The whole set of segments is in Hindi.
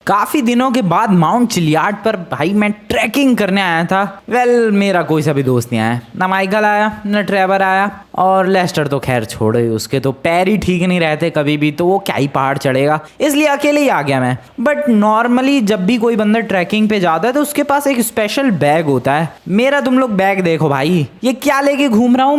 काफी दिनों के बाद माउंट चिलियाड पर भाई मैं ट्रैकिंग करने आया था। मेरा कोई सा भी दोस्त नहीं आया, ना माइकल आया ना ट्रेवर आया, और लेस्टर तो खैर छोड़ो ही, उसके तो पैर ही ठीक नहीं रहते कभी भी, तो वो क्या ही पहाड़ चढ़ेगा, इसलिए अकेले ही आ गया मैं। बट नॉर्मली जब भी कोई बंदा ट्रैकिंग पे जाता है तो उसके पास एक स्पेशल बैग होता है। मेरा तुम लोग बैग देखो भाई, ये क्या लेके घूम रहा हूँ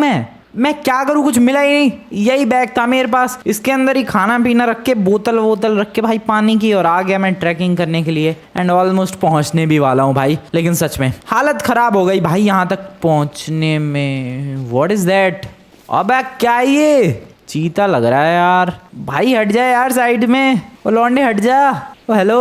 मैं क्या करूँ, कुछ मिला ही नहीं। यही बैग था मेरे पास, इसके अंदर ही खाना पीना रख के, बोतल वोतल रख के भाई पानी की, और आ गया मैं ट्रैकिंग करने के लिए। एंड ऑलमोस्ट पहुंचने भी वाला हूँ भाई, लेकिन सच में हालत खराब हो गई भाई यहाँ तक पहुंचने में। What is that? अबे क्या ये चीता लग रहा है यार। भाई हट जा यार साइड में, ओ लौंडे हट जा। ओ हेलो,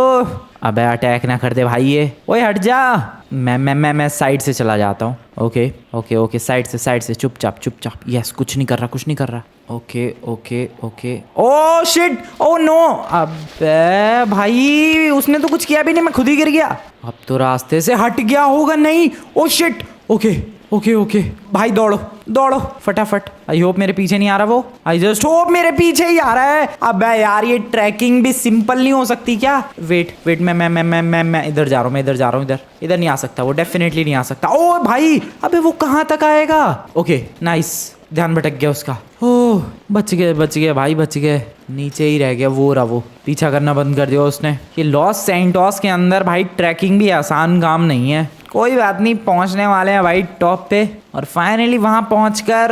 अबे अटैक ना कर दे भाई ये, ओए हट जा। मैं साइड से चला जाता हूँ। ओके ओके ओके, साइड से चुपचाप। यस, कुछ नहीं कर रहा। Okay. Oh shit, oh no. अबे भाई उसने तो कुछ किया भी नहीं, मैं खुद ही गिर गया। अब तो रास्ते से हट गया होगा। नहीं, ओ शिट। ओके भाई दौड़ो फटाफट। आई होप मेरे पीछे नहीं आ रहा वो। आई जस्ट होप मेरे पीछे ही आ रहा है। अबे यार ये ट्रैकिंग भी सिंपल नहीं हो सकती क्या? वेट मैं इधर जा रहा हूँ। इधर नहीं आ सकता वो, डेफिनेटली नहीं आ सकता। ओ भाई, अबे वो कहाँ तक आएगा? ओके नाइस, ध्यान भटक गया उसका। ओह बच गए भाई, बच गए। नीचे ही रह गया वो पीछा करना बंद कर दिया उसने। ये लॉस सैंटोस के अंदर भाई ट्रैकिंग भी आसान काम नहीं है। कोई बात नहीं, पहुंचने वाले हैं भाई टॉप पे, और फाइनली वहां पहुंचकर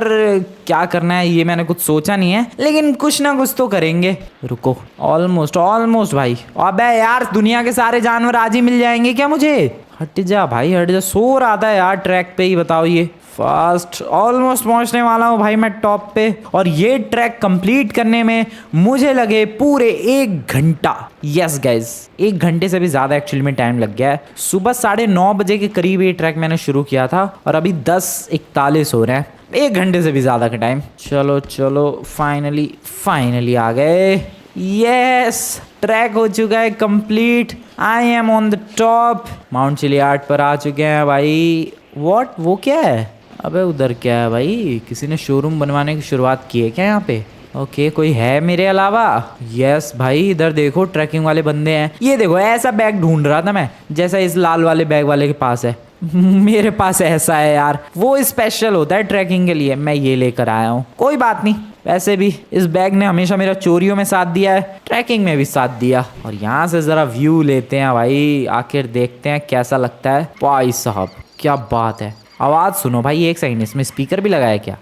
क्या करना है ये मैंने कुछ सोचा नहीं है, लेकिन कुछ ना कुछ तो करेंगे। रुको, ऑलमोस्ट भाई। अबे यार दुनिया के सारे जानवर आज ही मिल जाएंगे क्या मुझे? हट जा भाई हट जा, सो रहा था यार ट्रैक पे ही। बताओ ये फास्ट, ऑलमोस्ट पहुंचने वाला हूँ भाई मैं टॉप पे, और ये ट्रैक कंप्लीट करने में मुझे लगे पूरे 1 घंटा। यस गाइज, 1 घंटे से भी ज्यादा एक्चुअली में टाइम लग गया है। सुबह 9:30 बजे के करीब ये ट्रैक मैंने शुरू किया था, और अभी 10:41 हो रहे हैं। 1 घंटे से भी ज्यादा का टाइम। चलो फाइनली आ गए। यस, ट्रैक हो चुका है complete. I am on the top, mount Chiliad पर आ चुके हैं भाई। व्हाट, वो क्या है? अबे उधर क्या है भाई? किसी ने शोरूम बनवाने की शुरुआत की है क्या यहाँ पे? ओके, कोई है मेरे अलावा? यस भाई, इधर देखो ट्रैकिंग वाले बंदे हैं। ये देखो, ऐसा बैग ढूंढ रहा था मैं, जैसा इस लाल वाले बैग वाले के पास है। मेरे पास ऐसा है यार, वो स्पेशल होता है ट्रैकिंग के लिए। मैं ये लेकर आया हूँ। कोई बात नहीं, वैसे भी इस बैग ने हमेशा मेरा चोरियों में साथ दिया है, ट्रैकिंग में भी साथ दिया। और यहाँ से जरा व्यू लेते हैं भाई, आखिर देखते हैं कैसा लगता है। भाई साहब क्या बात है। आवाज़ सुनो भाई, 1 सेकंड, इसमें स्पीकर भी लगाया क्या?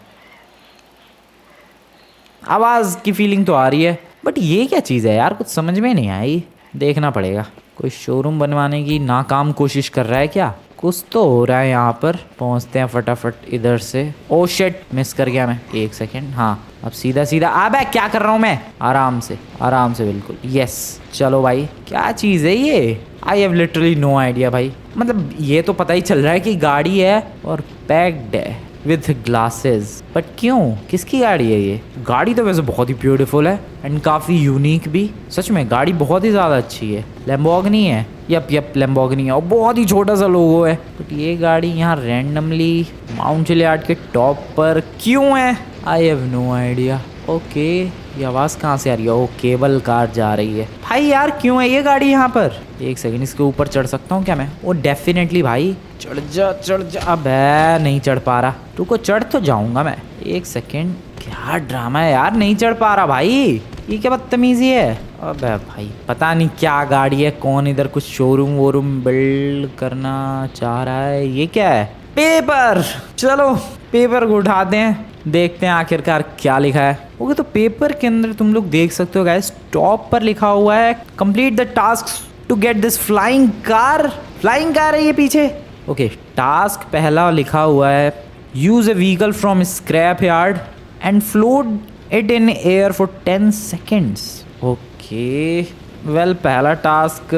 आवाज़ की फीलिंग तो आ रही है, बट ये क्या चीज़ है यार, कुछ समझ में नहीं आई। देखना पड़ेगा। कोई शोरूम बनवाने की नाकाम कोशिश कर रहा है क्या? कुछ तो हो रहा है यहाँ पर। पहुँचते हैं फटाफट इधर से। ओ शिट, मिस कर गया मैं। 1 सेकंड, हाँ अब सीधा। अबे क्या कर रहा हूँ मैं? आराम से बिल्कुल। यस, चलो भाई। क्या चीज़ है ये? I have literally no idea भाई। मतलब ये तो पता ही चल रहा है कि गाड़ी है और पैक्ड है विथ ग्लासेस, बट क्यों, किसकी गाड़ी है ये? गाड़ी तो वैसे बहुत ही ब्यूटीफुल है एंड काफ़ी यूनिक भी। सच में गाड़ी बहुत ही ज़्यादा अच्छी है। लैम्बोर्गिनी है। यप लैम्बोर्गिनी है, और बहुत ही छोटा सा लोगो है। बट ये गाड़ी यहाँ रैंडमली माउंट चिलियाड के टॉप पर क्यों है? I have no idea. Okay, ये आवाज़ कहाँ से आ रही है? ओ, केबल कार जा रही है भाई। यार क्यों है ये गाड़ी यहाँ पर? 1 सेकंड, इसके ऊपर चढ़ सकता हूँ क्या मैं? ओ डेफिनेटली भाई, चढ़ जा। अबे नहीं चढ़ पा रहा, रुको, चढ़ तो जाऊँगा मैं। 1 सेकंड, क्या ड्रामा है यार, नहीं चढ़ पा रहा भाई। ये क्या बदतमीजी है? अबे भाई पता नहीं क्या गाड़ी है, कौन इधर कुछ शोरूम वोरूम बिल्ड करना चाह रहा है। ये क्या है? पेपर। चलो पेपर को उठाते हैं, देखते हैं आखिरकार क्या लिखा है। ओके, तो पेपर के अंदर तुम लोग देख सकते हो गाइस, टॉप पर लिखा हुआ है complete the task to get this flying car. Flying car है ये पीछे। ओके, टास्क पहला लिखा हुआ है, use a vehicle from scrap yard and float it in air for 10 seconds. Okay well, पहला टास्क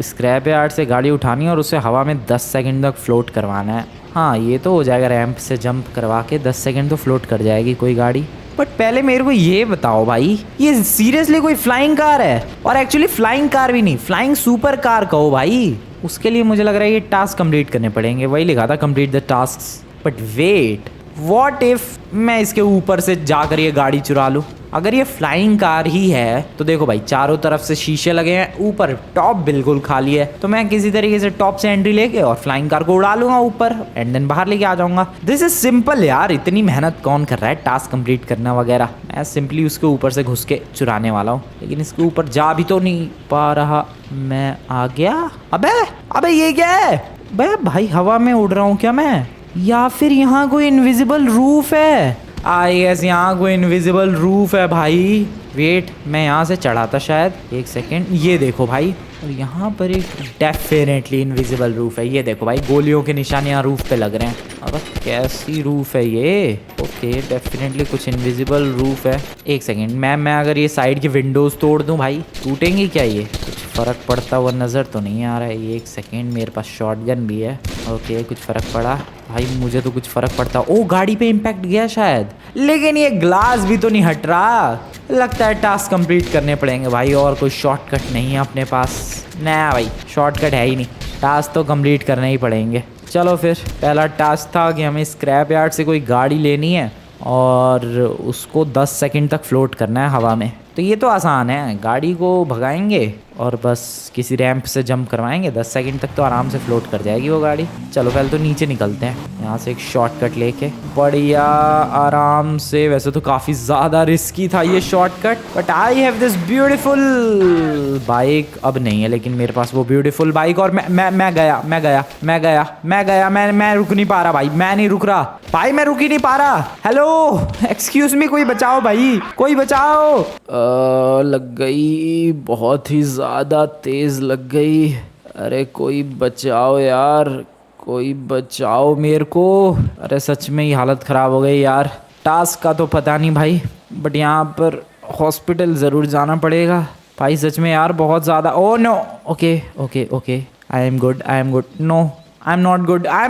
स्क्रैप यार्ड से गाड़ी उठानी है और उसे हवा में 10 सेकंड तक फ्लोट करवाना है। हाँ ये तो हो जाएगा, रैंप से जंप करवा के 10 सेकंड तो फ्लोट कर जाएगी कोई गाड़ी। बट पहले मेरे को ये बताओ भाई, ये सीरियसली कोई फ्लाइंग कार है? और एक्चुअली फ्लाइंग कार भी नहीं, फ्लाइंग सुपर कार कहो भाई। उसके लिए मुझे लग रहा है ये टास्क कंप्लीट करने पड़ेंगे। वही लिखा था complete the task. But wait, what if मैं इसके ऊपर से जाकर ये गाड़ी चुरा लूँ? अगर ये फ्लाइंग कार ही है तो देखो भाई, चारों तरफ से शीशे लगे हैं, ऊपर टॉप बिल्कुल खाली है, तो मैं किसी तरीके से टॉप से एंट्री लेके और फ्लाइंग कार को उड़ा लूंगा ऊपर एंड देन बाहर लेके आ जाऊंगा। दिस इज सिंपल यार, इतनी मेहनत कौन कर रहा है टास्क कंप्लीट करना वगैरह। मैं सिंपली उसके ऊपर से घुस के चुराने वाला हूँ, लेकिन इसके ऊपर जा भी तो नहीं पा रहा। मैं आ गया। अबे ये क्या है? भाई हवा में उड़ रहा हूँ क्या मैं, या फिर यहाँ कोई इनविजिबल रूफ है? आई गेस यहाँ कोई इनविजिबल रूफ है भाई। वेट, मैं यहाँ से चढ़ा था शायद, एक सेकेंड। ये देखो भाई, और यहाँ पर एक डेफिनेटली इनविजिबल रूफ है। ये देखो भाई, गोलियों के निशान यहाँ रूफ पे लग रहे हैं। अब कैसी रूफ है ये? ओके, डेफिनेटली कुछ इनविजिबल रूफ है। एक सेकेंड, मैं अगर ये साइड की विंडोज तोड़ दूँ भाई, टूटेंगी क्या ये? कुछ फर्क पड़ता हुआ नज़र तो नहीं आ रहा है। एक सेकेंड, मेरे पास शॉटगन भी है। ओके, कुछ फ़र्क पड़ा भाई, मुझे तो कुछ फ़र्क पड़ता। ओ, गाड़ी पे इम्पैक्ट गया शायद, लेकिन ये ग्लास भी तो नहीं हट रहा। लगता है टास्क कंप्लीट करने पड़ेंगे भाई, और कोई शॉर्टकट नहीं है अपने पास। ना भाई, शॉर्टकट है ही नहीं, टास्क तो कंप्लीट करने ही पड़ेंगे। चलो फिर, पहला टास्क था कि हमें स्क्रैप यार्ड से कोई गाड़ी लेनी है और उसको 10 सेकंड तक फ्लोट करना है हवा में। तो ये तो आसान है, गाड़ी को भगाएंगे और बस किसी रैंप से जंप करवाएंगे, 10 सेकंड तक तो आराम से फ्लोट कर जाएगी वो गाड़ी। चलो पहले तो नीचे निकलते हैं, यहाँ से एक शॉर्टकट लेके बढ़िया आराम से। वैसे तो काफ़ी ज़्यादा रिस्की था ये shortcut, but I have this beautiful bike. अब नहीं है लेकिन मेरे पास वो ब्यूटीफुल बाइक, और मैं गया। मैं रुक नहीं पा रहा भाई, मैं नहीं रुक रहा भाई, मैं रुक ही नहीं पा रहा। हेलो, एक्सक्यूज मी, कोई बचाओ भाई, कोई बचाओ। लग गई, बहुत ही ज़्यादा तेज़ लग गई। अरे कोई बचाओ यार, कोई बचाओ मेरे को। अरे सच में ही हालत ख़राब हो गई यार। टास्क का तो पता नहीं भाई, बट यहाँ पर हॉस्पिटल ज़रूर जाना पड़ेगा भाई, सच में यार बहुत ज़्यादा। Oh no, okay, I am good. No, I am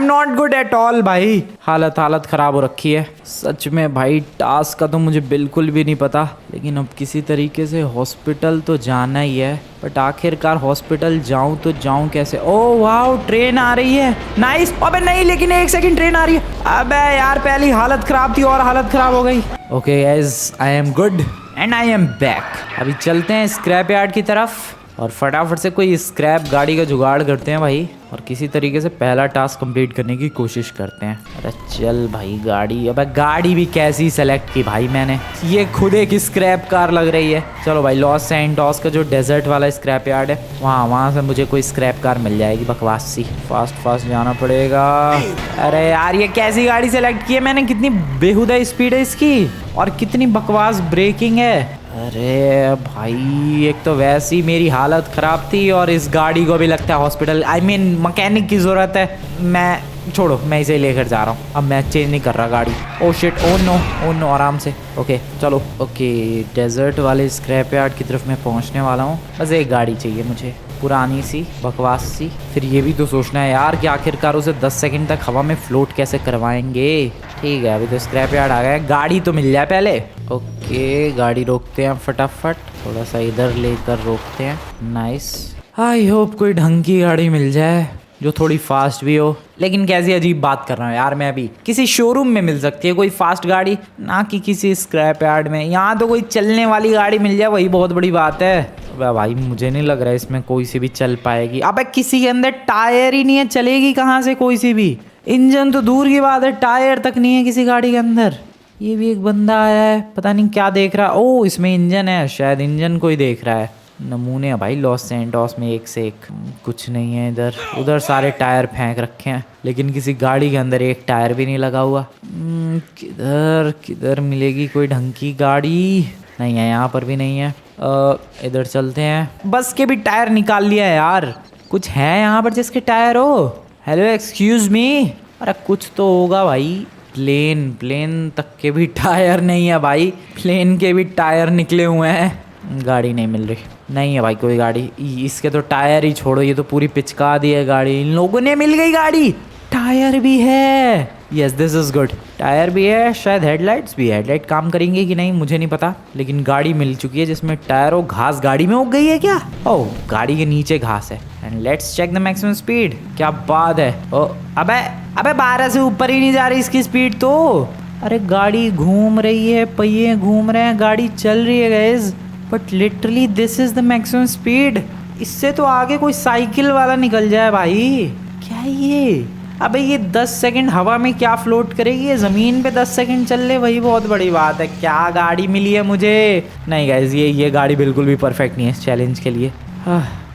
not good at all भाई। हालत ख़राब हो रखी है सच में भाई। टास्क का तो मुझे बिल्कुल भी नहीं पता, लेकिन अब किसी तरीके से हॉस्पिटल तो जाना ही है। बट आखिरकार हॉस्पिटल जाऊं तो जाऊं कैसे? ओह वाओ, ट्रेन आ रही है, नाइस। अबे नहीं, लेकिन एक सेकंड, ट्रेन आ रही है। अबे यार, पहली हालत ख़राब थी और हालत ख़राब हो गई। Okay guys, I am good and I am back. अभी चलते हैं स्क्रैप यार्ड की तरफ और फटाफट से कोई स्क्रैप गाड़ी का जुगाड़ करते हैं भाई, और किसी तरीके से पहला टास्क कंप्लीट करने की कोशिश करते हैं। अरे चल भाई गाड़ी, अबे गाड़ी भी कैसी सेलेक्ट की भाई मैंने, ये खुद एक स्क्रैप कार लग रही है। चलो भाई, लॉस सैंटोस का जो डेजर्ट वाला स्क्रैप यार्ड है, वहाँ से मुझे कोई स्क्रैप कार मिल जाएगी बकवास सी। फास्ट जाना पड़ेगा। अरे यार, ये कैसी गाड़ी सेलेक्ट की है मैंने, कितनी बेहुदा स्पीड है इसकी और कितनी बकवास ब्रेकिंग है। अरे भाई, एक तो वैसी मेरी हालत ख़राब थी और इस गाड़ी को भी लगता है हॉस्पिटल, आई मीन मैकेनिक की ज़रूरत है। मैं छोड़ो, मैं इसे लेकर जा रहा हूँ, अब मैं चेंज नहीं कर रहा गाड़ी। ओ शिट, ओ नो, आराम से। ओके चलो, ओके, डेजर्ट वाले स्क्रैप यार्ड की तरफ मैं पहुँचने वाला हूँ। बस एक गाड़ी चाहिए मुझे, पुरानी सी बकवास सी। फिर ये भी तो सोचना है यार कि आखिरकार उसे 10 सेकंड तक हवा में फ्लोट कैसे करवाएंगे। ठीक है, अभी तो स्क्रैप यार्ड आ गया, गाड़ी तो मिल जाए पहले। ओके, गाड़ी रोकते हैं फटाफट, थोड़ा सा इधर लेकर रोकते हैं। नाइस, आई होप कोई ढंग की गाड़ी मिल जाए जो थोड़ी फास्ट भी हो। लेकिन कैसी अजीब बात कर रहा हूँ यार मैं, अभी किसी शोरूम में मिल सकती है कोई फास्ट गाड़ी, ना कि किसी स्क्रैप यार्ड में। यहाँ तो कोई चलने वाली गाड़ी मिल जाए, वही बहुत बड़ी बात है। अबे भाई, मुझे नहीं लग रहा है इसमें कोई सी भी चल पाएगी। अबे किसी के अंदर टायर ही नहीं है, चलेगी कहाँ से कोई सी भी? इंजन तो दूर की बात है, टायर तक नहीं है किसी गाड़ी के अंदर। ये भी एक बंदा आया है, पता नहीं क्या देख रहा है। ओ, इसमें इंजन है, शायद इंजन कोई देख रहा है। नमूने हैं भाई लॉस सैंटोस में एक से एक, कुछ नहीं है इधर उधर, सारे टायर फेंक रखे हैं, लेकिन किसी गाड़ी के अंदर एक टायर भी नहीं लगा हुआ। किधर मिलेगी कोई ढंग की गाड़ी? नहीं है, यहाँ पर भी नहीं है। इधर चलते हैं। बस के भी टायर निकाल लिया है यार, कुछ है यहाँ पर जिसके टायर हो? हेलो एक्सक्यूज मी, अरे कुछ तो होगा भाई। प्लेन तक के भी टायर नहीं है भाई, प्लेन के भी टायर निकले हुए हैं। गाड़ी नहीं मिल रही, नहीं है भाई कोई गाड़ी। इसके तो टायर ही छोड़ो, ये तो पूरी पिचका दी है गाड़ी। इन लोगों ने, मिल गई गाड़ी, टायर भी है। Yes, this is good. Tyre भी है, शायद हेडलाइट्स भी है। हेडलाइट काम करेंगे कि नहीं मुझे नहीं पता, लेकिन गाड़ी मिल चुकी है जिसमें टायर और घास गाड़ी में उग गई है क्या? ओह, गाड़ी के नीचे घास है। And let's check the maximum speed. क्या बात है। ओ अबे अबे 12 से ऊपर ही नहीं जा रही इसकी स्पीड तो। अरे गाड़ी घूम रही है, पहिए घूम रहे हैं, गाड़ी चल रही है guys, but literally this is the maximum speed. इससे तो आगे कोई साइकिल वाला निकल जाए भाई। क्या है ये? अबे ये 10 सेकंड हवा में क्या फ्लोट करेगी, ये ज़मीन पे 10 सेकंड चल ले, वही बहुत बड़ी बात है। क्या गाड़ी मिली है मुझे। नहीं गाइस, ये गाड़ी बिल्कुल भी परफेक्ट नहीं है इस चैलेंज के लिए।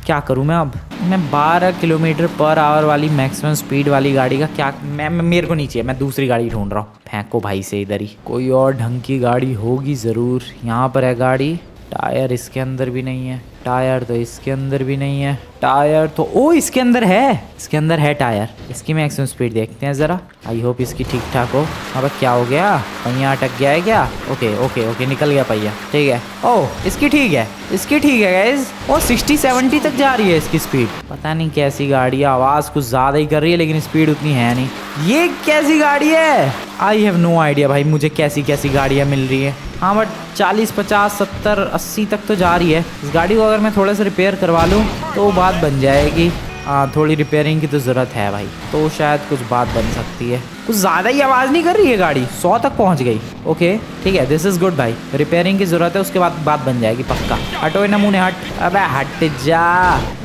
क्या करूँ मैं अब। मैं 12 किलोमीटर पर आवर वाली मैक्सिमम स्पीड वाली गाड़ी का क्या, मेरे को नहीं चाहिए। मैं दूसरी गाड़ी ढूंढ रहा हूँ। फेंको भाई से इधर ही, कोई और ढंग की गाड़ी होगी ज़रूर। यहाँ पर है गाड़ी। टायर इसके अंदर भी नहीं है, टायर तो इसके अंदर भी नहीं है, टायर तो ओ इसके अंदर है, इसके अंदर है टायर। इसकी मैक्सिमम स्पीड देखते हैं ज़रा। आई होप इसकी ठीक ठाक हो। अब क्या हो गया, पहिया अटक गया है क्या? ओके ओके ओके, निकल गया पहिया, ठीक है। ओह इसकी ठीक है, इसकी ठीक है गाइस। ओ 60-70 तक जा रही है इसकी स्पीड। पता नहीं कैसी गाड़ी है, आवाज़ कुछ ज़्यादा ही कर रही है लेकिन स्पीड उतनी है नहीं। ये कैसी गाड़ी है? आई हैव नो आइडिया भाई, मुझे कैसी कैसी गाड़ियाँ मिल रही है। हाँ बट 40, 50, 70, 80 तक तो जा रही है। इस गाड़ी को अगर मैं थोड़ा सा रिपेयर करवा लूँ तो बात बन जाएगी। हाँ थोड़ी रिपेयरिंग की तो ज़रूरत है भाई, तो शायद कुछ बात बन सकती है। कुछ ज़्यादा ही आवाज़ नहीं कर रही है गाड़ी, 100 तक पहुँच गई। ओके ठीक है, दिस इज़ गुड भाई। रिपेयरिंग की ज़रूरत है, उसके बाद बात बन जाएगी पक्का। हटो नमूने हट। अबे हट जा।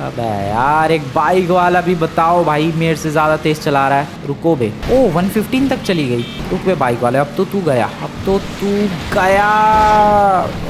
अबे यार एक बाइक वाला भी बताओ भाई, मेरे से ज़्यादा तेज़ चला रहा है। रुको बे। ओ 115 तक चली गई। रुक बे बाइक वाले, अब तो तू गया, अब तो तू गया।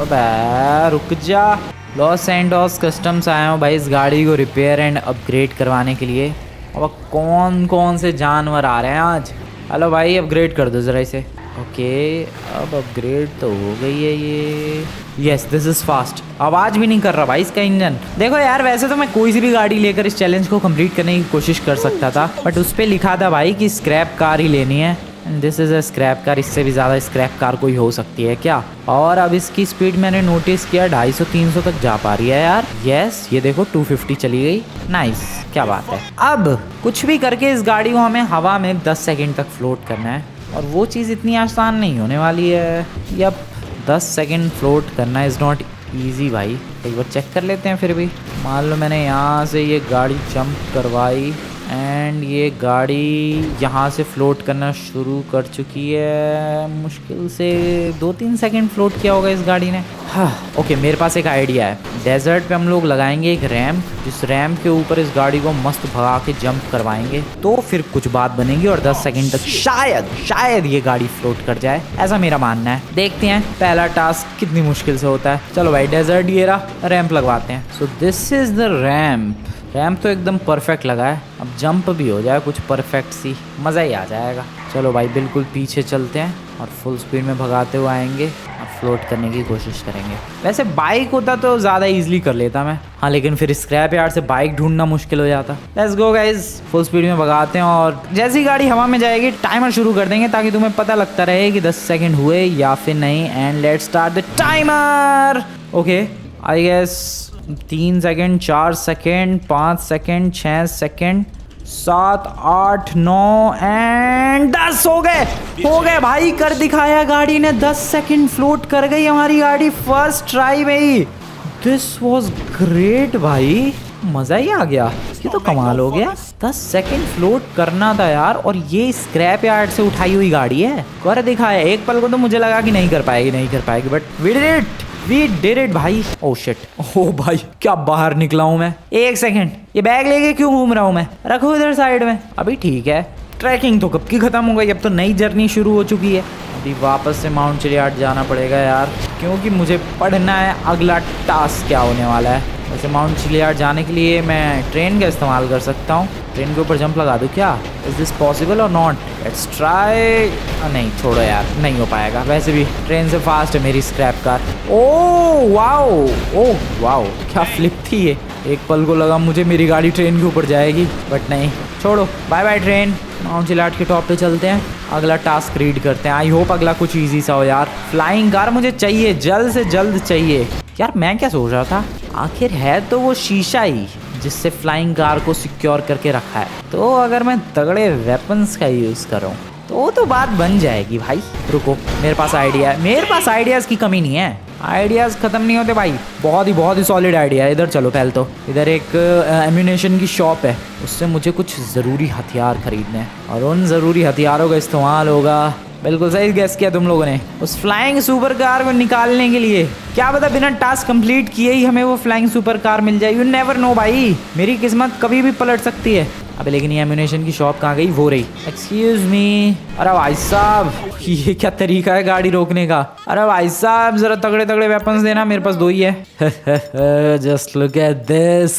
अबे रुक जा। लॉस एंडोस कस्टम्स आया हूँ भाई इस गाड़ी को रिपेयर एंड अपग्रेड करवाने के लिए। अब कौन कौन से जानवर आ रहे हैं आज। हेलो भाई, अपग्रेड कर दो ज़रा इसे। ओके अब अपग्रेड तो हो गई है ये। Yes this is fast. आवाज़ भी नहीं कर रहा भाई इसका इंजन। देखो यार वैसे तो मैं कोई सी भी गाड़ी लेकर इस चैलेंज को कंप्लीट करने की कोशिश कर सकता था, बट उस पर लिखा था भाई कि स्क्रैप कार ही लेनी है। This is a scrap car. इससे भी ज़्यादा स्क्रैप कार कोई हो सकती है क्या? और अब इसकी स्पीड मैंने नोटिस किया 250-300 तक जा पा रही है यार। यस ये देखो 250 चली गई। नाइस, क्या बात है। अब कुछ भी करके इस गाड़ी को हमें हवा में 10 सेकंड तक फ्लोट करना है, और वो चीज़ इतनी आसान नहीं होने वाली है। यप 10 सेकंड फ्लोट करना इज़ नॉट ईजी भाई। एक बार चेक कर लेते हैं फिर भी। मान लो मैंने यहाँ से ये गाड़ी जंप करवाई एंड ये गाड़ी यहाँ से फ्लोट करना शुरू कर चुकी है। मुश्किल से 2-3 सेकंड फ्लोट किया होगा इस गाड़ी ने। हाँ ओके, मेरे पास एक आइडिया है। डेजर्ट पे हम लोग लगाएंगे एक रैम्प, जिस रैम्प के ऊपर इस गाड़ी को मस्त भगा के जंप करवाएंगे, तो फिर कुछ बात बनेगी और 10 सेकंड तक शायद ये गाड़ी फ्लोट कर जाए, ऐसा मेरा मानना है। देखते हैं पहला टास्क कितनी मुश्किल से होता है। चलो भाई डेजर्ट ये रहा, रैम्प लगवाते हैं। सो this is the ramp. Ramp तो एकदम परफेक्ट लगा है, अब जंप भी हो जाए कुछ परफेक्ट सी, मज़ा ही आ जाएगा। चलो भाई बिल्कुल पीछे चलते हैं और फुल स्पीड में भगाते हुए आएंगे और फ्लोट करने की कोशिश करेंगे। वैसे बाइक होता तो ज़्यादा इजीली कर लेता मैं, हाँ लेकिन फिर स्क्रैप यार्ड से बाइक ढूंढना मुश्किल हो जाता। Let's go guys, full speed में भगाते हैं और जैसी गाड़ी हवा में जाएगी टाइमर शुरू कर देंगे ताकि तुम्हें पता लगता रहे कि 10 सेकेंड हुए या फिर नहीं। And let's start the timer. Okay I guess 3 second, 4 second, 5 second, 6 second, 7, 8, 9 and 10 हो गए भाई। कर दिखाया गाड़ी ने, 10 सेकेंड फ्लोट कर गई हमारी गाड़ी फर्स्ट ट्राई में ही। दिस वॉज ग्रेट भाई, मज़ा ही आ गया। ये तो कमाल हो गया। 10 सेकेंड फ्लोट करना था यार, और ये स्क्रैप यार्ड से उठाई हुई गाड़ी है। कर दिखाया। एक पल को तो मुझे लगा कि नहीं कर पाएगी, बट वी डिड इट भाई। ओह शिट, ओह भाई क्या बाहर निकला हूँ मैं। 1 सेकेंड, ये बैग लेके क्यों घूम रहा हूँ मैं? रखो इधर साइड में। अभी ठीक है, ट्रैकिंग तो कब की खत्म हो गई, अब तो नई जर्नी शुरू हो चुकी है। अभी वापस से माउंट चिलियाड जाना पड़ेगा यार, क्योंकि मुझे पढ़ना है अगला टास्क क्या होने वाला है। वैसे माउंट चिलियाड जाने के लिए मैं ट्रेन का इस्तेमाल कर सकता हूँ। ट्रेन के ऊपर जंप लगा दूँ क्या? इज़ दिस पॉसिबल और नॉट? Let's try. नहीं छोड़ो यार, नहीं हो पाएगा। वैसे भी ट्रेन से फास्ट है मेरी स्क्रैप कार। ओह वाओ, क्या फ्लिप थी ये। एक पल को लगा मुझे मेरी गाड़ी ट्रेन के ऊपर जाएगी, बट नहीं। छोड़ो, bye bye train. Mount Chiliad के टॉप पे चलते हैं, अगला टास्क रीड करते हैं। आई होप अगला कुछ ईजी सा हो यार। फ्लाइंग कार मुझे चाहिए, जल्द से जल्द चाहिए। यार मैं क्या सोच रहा था, आखिर है तो वो शीशा ही जिससे फ्लाइंग कार को सिक्योर करके रखा है। तो अगर मैं तगड़े वेपन्स का यूज़ करूँ तो वो तो बात बन जाएगी भाई। रुको, मेरे पास आइडिया है, मेरे पास आइडियाज़ की कमी नहीं है, आइडियाज़ ख़त्म नहीं होते भाई। बहुत ही सॉलिड आइडिया है। इधर चलो पहले तो, इधर एक एम्यूनेशन की शॉप है, उससे मुझे कुछ ज़रूरी हथियार खरीदने हैं और उन ज़रूरी हथियारों का इस्तेमाल होगा। बिल्कुल सही गेस किया तुम लोगों ने, उस फ्लाइंग सुपर कार को निकालने के लिए। क्या पता बिना टास्क कंप्लीट किए ही हमें वो फ्लाइंग सुपर कार मिल जाए। यू नेवर नो भाई, मेरी किस्मत कभी भी पलट सकती है। अबे लेकिन ये एम्यूनेशन की शॉप कहाँ गई? वो रही। Excuse me. अरे भाई साहब, ये क्या तरीका है गाड़ी रोकने का? अरे भाई साहब जरा तगड़े तगड़े वेपन्स देना, मेरे पास 2 ही है। जस्ट लुक एट दिस,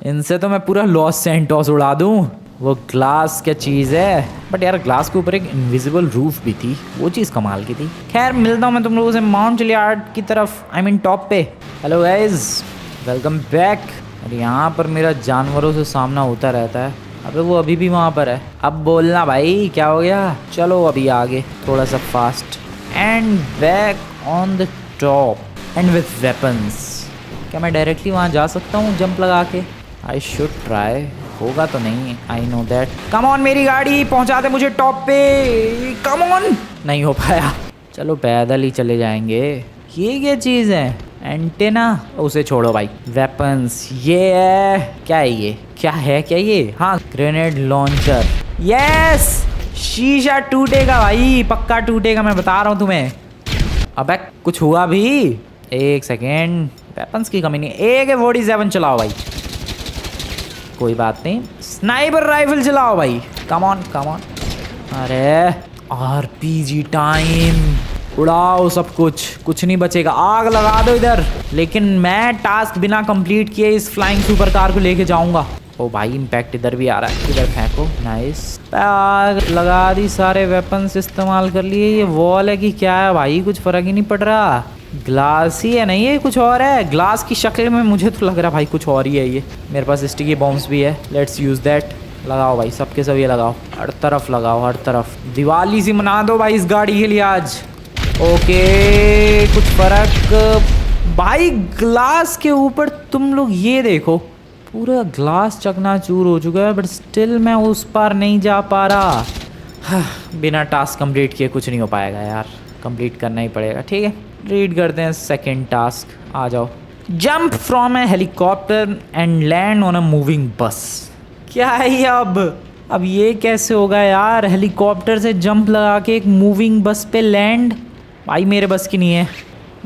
इनसे तो मैं पूरा लॉस सैंटोस उड़ा दूं। वो ग्लास क्या चीज़ है, बट यार ग्लास के ऊपर एक इनविजिबल रूफ भी थी, वो चीज़ कमाल की थी। खैर मिलता हूँ मैं तुम लोगों से माउंट चिलियार्ड की तरफ, आई मीन टॉप पे। Hello guys, welcome back. और यहाँ पर मेरा जानवरों से सामना होता रहता है। अबे वो अभी भी वहाँ पर है। अब बोलना भाई क्या हो गया? चलो अभी आगे थोड़ा सा fast and back on the top and with weapons. क्या मैं डायरेक्टली वहाँ जा सकता हूँ जंप लगा के? I should try. होगा तो नहीं, I know that. Come on मेरी गाड़ी, पहुँचा दे मुझे टॉप पे, कम ऑन। नहीं हो पाया, चलो पैदल ही चले जाएंगे। ये क्या चीज़ है? एंटेना? उसे छोड़ो भाई। वेपन्स ये है, क्या है ये? क्या है क्या ये? हाँ, ग्रेनेड लॉन्चर। यस, शीशा टूटेगा भाई, पक्का टूटेगा, मैं बता रहा हूँ तुम्हें। अबे कुछ हुआ भी? एक सेकेंड, वेपन्स की कमी नहीं। AK-47 चलाओ भाई, कोई बात नहीं। स्नाइपर राइफल चलाओ भाई, कम ऑन कम ऑन। अरे RPG टाइम, उड़ाओ सब कुछ नहीं बचेगा, आग लगा दो इधर। लेकिन मैं टास्क बिना कंप्लीट किए इस फ्लाइंग सुपर कार को लेके जाऊंगा। ओ भाई इम्पैक्ट इधर भी आ रहा है, इधर फेंको। नाइस, आग लगा दी, सारे वेपन्स इस्तेमाल कर लिए। ये वॉल है कि क्या है भाई? कुछ फर्क ही नहीं पड़ रहा। ग्लास ही है, नहीं है कुछ और है। ग्लास की शक्ल में मुझे तो लग रहा भाई कुछ और ही है ये। मेरे पास स्टिकी बॉम्ब्स भी है, लेट्स यूज दैट। लगाओ भाई, सबके सब ये लगाओ, हर तरफ लगाओ, हर तरफ। दिवाली सी मना दो भाई इस गाड़ी के लिए आज। ओके, कुछ फर्क भाई। ग्लास के ऊपर तुम लोग ये देखो, पूरा ग्लास चकनाचूर हो चुका है, बट स्टिल मैं उस पार नहीं जा पा रहा। बिना टास्क कंप्लीट किए कुछ नहीं हो पाएगा यार, कंप्लीट करना ही पड़ेगा। ठीक है, रीड करते हैं सेकंड टास्क। आ जाओ। Jump from a helicopter and land on a moving bus. क्या है ये? अब ये कैसे होगा यार? हेलीकॉप्टर से जंप लगा के एक मूविंग बस पे लैंड? भाई मेरे बस की नहीं है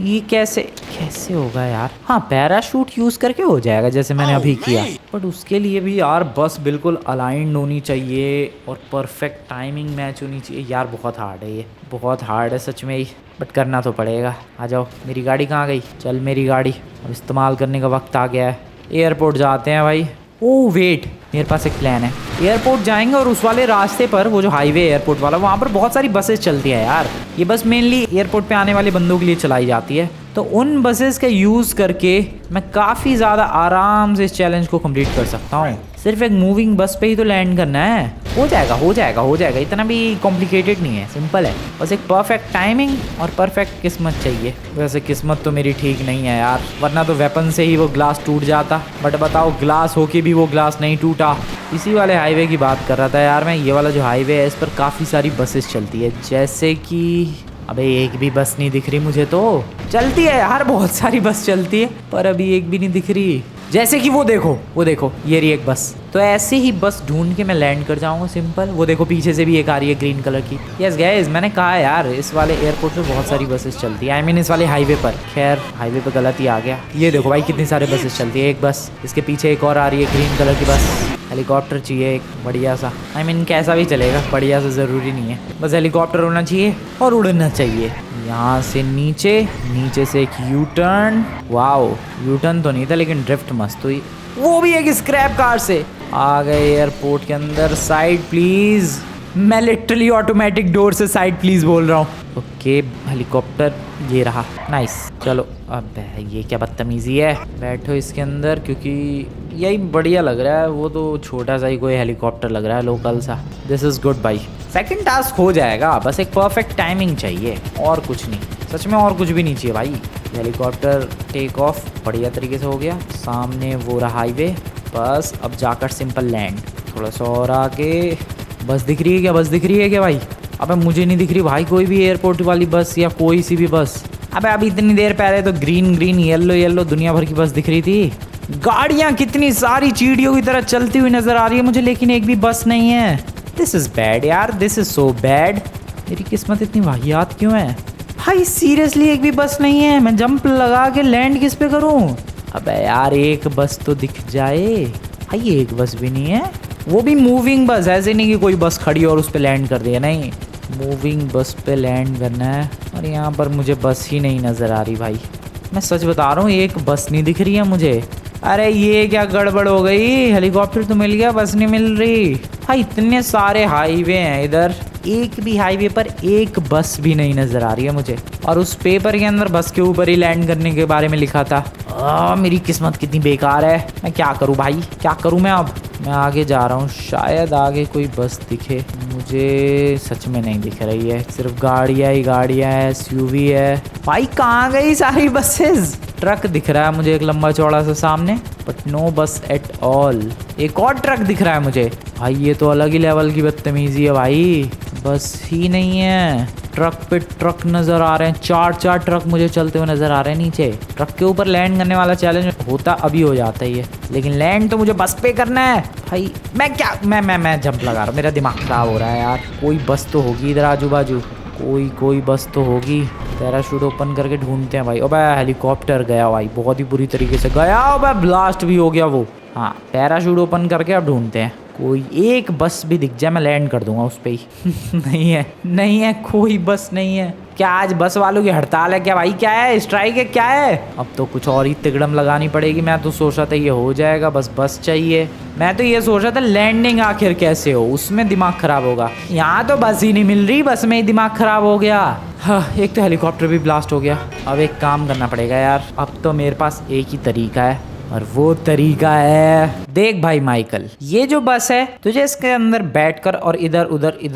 ये। कैसे होगा यार? हाँ, पैराशूट यूज़ करके हो जाएगा जैसे मैंने अभी किया, बट उसके लिए भी यार बस बिल्कुल अलाइंड होनी चाहिए और परफेक्ट टाइमिंग मैच होनी चाहिए। यार बहुत हार्ड है ये, बहुत हार्ड है सच में ही, बट करना तो पड़ेगा। आ जाओ। मेरी गाड़ी कहाँ गई? चल मेरी गाड़ी, अब इस्तेमाल करने का वक्त आ गया है। एयरपोर्ट जाते हैं भाई। ओह वेट, मेरे पास एक प्लान है। एयरपोर्ट जाएंगे और उस वाले रास्ते पर, वो जो हाईवे एयरपोर्ट वाला, वहाँ पर बहुत सारी बसेस चलती है यार। ये बस मेनली एयरपोर्ट पे आने वाले बंदों के लिए चलाई जाती है, तो उन बसेस का यूज़ करके मैं काफ़ी ज़्यादा आराम से इस चैलेंज को कंप्लीट कर सकता हूँ। सिर्फ एक मूविंग बस पे ही तो लैंड करना है। हो जाएगा हो जाएगा हो जाएगा, इतना भी कॉम्प्लिकेटेड नहीं है, सिंपल है। बस एक परफेक्ट टाइमिंग और परफेक्ट किस्मत चाहिए। वैसे किस्मत तो मेरी ठीक नहीं है यार, वरना तो वेपन से ही वो ग्लास टूट जाता। बट बताओ, ग्लास होके भी वो ग्लास नहीं टूटा। इसी वाले हाईवे की बात कर रहा था यार मैं। ये वाला जो हाईवे है, इस पर काफ़ी सारी बसेस चलती है, जैसे कि अबे एक भी बस नहीं दिख रही मुझे। तो चलती है यार, बहुत सारी बस चलती है, पर अभी एक भी नहीं दिख रही। जैसे कि वो देखो ये रही एक बस। तो ऐसे ही बस ढूंढ के मैं लैंड कर जाऊंगा, सिंपल। वो देखो पीछे से भी एक आ रही है ग्रीन कलर की। यस गाइस, मैंने कहा यार इस वाले एयरपोर्ट पे बहुत सारी बसेस चलती है, आई मीन इस वाले हाईवे पर। खैर हाईवे पे गलत ही आ गया। ये देखो भाई कितनी सारी बसेस चलती है। एक बस, इसके पीछे एक और आ रही है ग्रीन कलर की बस। हेलीकॉप्टर चाहिए एक बढ़िया सा, आई मीन कैसा भी चलेगा, बढ़िया सा ज़रूरी नहीं है, बस हेलीकॉप्टर होना चाहिए और उड़ना चाहिए। यहाँ से नीचे से एक U turn. Wow, U turn तो नहीं था लेकिन ड्रिफ्ट मस्त हुई, वो भी एक स्क्रैप कार से। आ गए एयरपोर्ट के अंदर। Side please. मैं लिटरली ऑटोमेटिक डोर से साइड प्लीज बोल रहा हूँ। ओके, हेलीकॉप्टर ये रहा। नाइस, चलो। अब ये क्या बदतमीजी है? बैठो इसके अंदर, क्योंकि यही बढ़िया लग रहा है। वो तो छोटा सा ही कोई हेलीकॉप्टर लग रहा है, लोकल सा। दिस इज गुड भाई। सेकंड टास्क हो जाएगा, बस एक परफेक्ट टाइमिंग चाहिए और कुछ नहीं, सच में और कुछ भी नहीं चाहिए भाई। हेलीकॉप्टर टेक ऑफ बढ़िया तरीके से हो गया। सामने वो रहा हाईवे, बस अब जाकर सिंपल लैंड। थोड़ा सा और आगे। बस दिख रही है क्या? बस दिख रही है क्या भाई? अबे मुझे नहीं दिख रही भाई कोई भी एयरपोर्ट वाली बस या कोई सी भी बस। अबे अभी इतनी देर पहले तो ग्रीन ग्रीन येलो येलो दुनिया भर की बस दिख रही थी। गाड़ियां कितनी सारी चींटियों की तरह चलती हुई नजर आ रही है मुझे, लेकिन एक भी बस नहीं है। दिस इज बैड यार, दिस इज सो बैड। मेरी किस्मत इतनी वाहियात क्यों है भाई? सीरियसली एक भी बस नहीं है। मैं जंप लगा के लैंड किस पे करूं? अबे यार एक बस तो दिख जाए भाई। एक बस भी नहीं है, वो भी मूविंग बस। ऐसे नहीं कि कोई बस खड़ी और उस पे लैंड कर दिया, नहीं, मूविंग बस पे लैंड करना है। और यहाँ पर मुझे बस ही नहीं नज़र आ रही भाई, मैं सच बता रहा हूँ, एक बस नहीं दिख रही है मुझे। अरे ये क्या गड़बड़ हो गई? हेलीकॉप्टर तो मिल गया, बस नहीं मिल रही भाई। इतने सारे हाईवे हैं इधर, एक भी हाईवे पर एक बस भी नहीं नजर आ रही है मुझे। और उस पेपर के अंदर बस के ऊपर ही लैंड करने के बारे में लिखा था। मेरी किस्मत कितनी बेकार है। मैं क्या करूं भाई, क्या करूं मैं अब? मैं आगे जा रहा हूँ, शायद आगे कोई बस दिखे। मुझे सच में नहीं दिख रही है, सिर्फ गाड़ियाँ ही गाड़ियाँ है, एसयूवी है। भाई कहाँ गई सारी बसेस? ट्रक दिख रहा है मुझे एक लंबा चौड़ा सा सामने, बट नो बस एट ऑल। एक और ट्रक दिख रहा है मुझे भाई, ये तो अलग ही लेवल की बदतमीजी है भाई। बस ही नहीं है, ट्रक पे ट्रक नजर आ रहे हैं, चार ट्रक मुझे चलते हुए नजर आ रहे हैं नीचे। ट्रक के ऊपर लैंड करने वाला चैलेंज होता अभी हो जाता ही है, लेकिन लैंड तो मुझे बस पे करना है भाई। मैं जंप लगा रहा हूँ, मेरा दिमाग खराब हो रहा है यार। कोई बस तो होगी इधर आजू बाजू, कोई बस तो होगी। पैराशूट ओपन करके ढूंढते हैं भाई। अबे हेलीकॉप्टर गया भाई, बहुत ही बुरी तरीके से गया। अबे ब्लास्ट भी हो गया वो। हाँ पैराशूट ओपन करके अब ढूंढते हैं, कोई एक बस भी दिख जाए मैं लैंड कर दूंगा उस पे ही। नहीं है कोई बस नहीं है। क्या आज बस वालों की हड़ताल है क्या भाई? क्या है, स्ट्राइक है क्या है? अब तो कुछ और ही तिगड़म लगानी पड़ेगी। मैं तो सोच रहा था ये हो जाएगा, बस चाहिए। मैं तो ये सोच रहा था लैंडिंग आखिर कैसे हो, उसमें दिमाग खराब होगा। यहाँ तो बस ही नहीं मिल रही, बस में ही दिमाग खराब हो गया। हाँ एक तो हेलीकॉप्टर भी ब्लास्ट हो गया। अब एक काम करना पड़ेगा यार, अब तो मेरे पास एक ही तरीका है, और वो तरीका है, देख भाई माइकल, ये जो बस है तुझे इसके अंदर बैठकर और इधर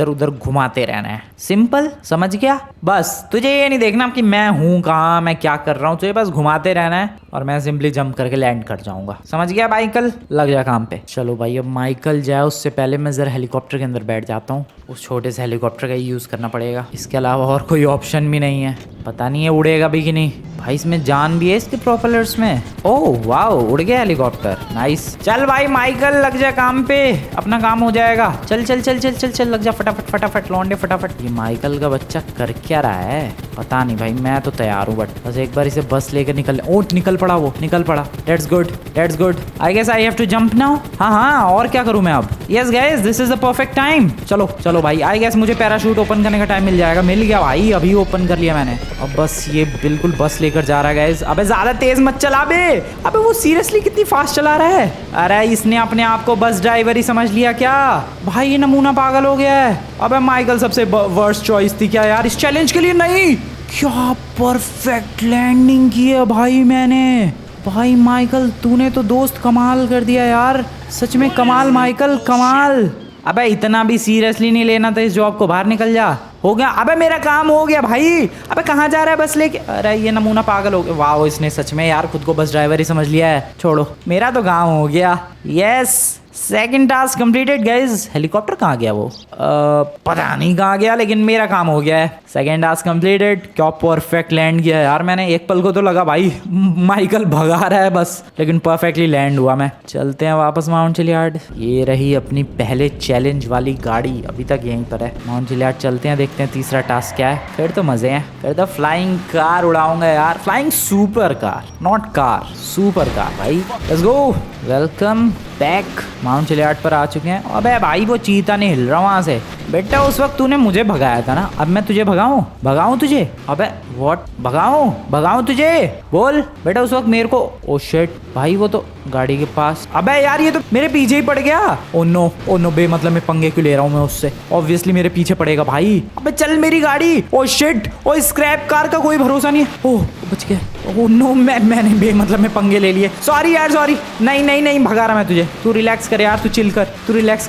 उधर घुमाते रहना है। सिंपल, समझ गया? बस तुझे ये नहीं देखना कि मैं हूँ कहाँ, मैं क्या कर रहा हूँ, तुझे बस घुमाते रहना है और मैं सिंपली जंप करके लैंड कर जाऊंगा। समझ गया माइकल? लग जा काम पे। चलो भाई अब माइकल जाए उससे पहले मैं जरा हेलीकॉप्टर के अंदर बैठ जाता हूँ। उस छोटे से हेलीकॉप्टर का यूज करना पड़ेगा, इसके अलावा और कोई ऑप्शन भी नहीं है। पता नहीं है उड़ेगा भी कि नहीं। भाई इसमें जान भी है इसके प्रोपेलर्स में। ओह वाओ, उड़ गया हेलीकॉप्टर, नाइस। चल भाई माइकल लग जा काम पे, अपना काम हो जाएगा। चल लग जा फटाफट लौंडे फटाफट। ये माइकल का बच्चा कर क्या रहा है पता नहीं भाई, मैं तो तैयार हूँ, बट बस एक बार इसे बस लेकर निकल पड़ा वो, निकल पड़ा। That's good. I guess I have to jump now. हाँ और क्या करूँ मैं अब? Yes guys, this is the perfect time. चलो भाई, I guess मुझे पैराशूट ओपन करने का टाइम मिल जाएगा। मिल गया भाई, अभी ओपन कर लिया मैंने। अब बस ये बिल्कुल बस लेकर जा रहा है गाइस। अबे ज्यादा तेज मत चला बे। अबे वो सीरियसली कितनी फास्ट चला रहा है। अरे इसने अपने आप को बस ड्राइवर ही समझ लिया क्या? भाई ये नमूना पागल हो गया है। अबे माइकल सबसे वर्स्ट चॉइस थी क्या यार इस चैलेंज के लिए? नहीं, क्या परफेक्ट लैंडिंग की है भाई मैंने। भाई माइकल तूने तो दोस्त कमाल कर दिया यार, सच में कमाल माइकल, कमाल। अबे इतना भी सीरियसली नहीं लेना था इस जॉब को, बाहर निकल जा। हो गया, अबे मेरा काम हो गया भाई। अबे कहाँ जा रहा है बस लेके? अरे ये नमूना पागल हो गया। वाह, इसने सच में यार खुद को बस ड्राइवर ही समझ लिया है। छोड़ो, मेरा तो काम हो गया। Yes, second task completed guys. Helicopter कहाँ गया वो? पता नहीं कहाँ गया, लेकिन मेरा काम हो गया है। Second task completed. क्या परफेक्ट लैंड किया यार मैंने। एक पल को तो लगा भाई माइकल भगा रहा है बस, लेकिन परफेक्टली लैंड हुआ मैं। चलते हैं वापस माउंट चिलियार्ड। ये रही अपनी पहले चैलेंज वाली गाड़ी, अभी तक यहीं पर है। माउंट चिलियार्ड चलते हैं, देखते हैं तीसरा टास्क क्या है। फिर तो मजे हैं, फिर तो फ्लाइंग कार उड़ाऊंगा यार। Flying super car, not car, super car भाई। Let's go, welcome back. Mount Chiliad पर आ चुके हैं। अबे भाई वो चीता नहीं हिल रहा वहां से। बेटा उस वक्त तूने मुझे भगाया था ना, अब मैं तुझे भगाऊं तुझे? अबे व्हाट, भगाऊं तुझे? बोल बेटा, उस वक्त मेरे को। ओ शिट भाई, वो तो गाड़ी के पास। अबे यार ये तो मेरे पीछे ही पड़ गया। ओ नो बे, मतलब मैं पंगे क्यों ले रहा हूँ मैं उससे? ऑब्वियसली मेरे पीछे पड़ेगा भाई। अबे चल मेरी गाड़ी। ओ शिट, ओ स्क्रैप कार का कोई भरोसा नहीं है। ओह बच गया। ओह नो, मैंने बे मतलब मैं पंगे ले लिए। सॉरी यार, सॉरी। नहीं भगा रहा मैं तुझे। तू रिलैक्स कर यार, तू चिल कर, तू रिलैक्स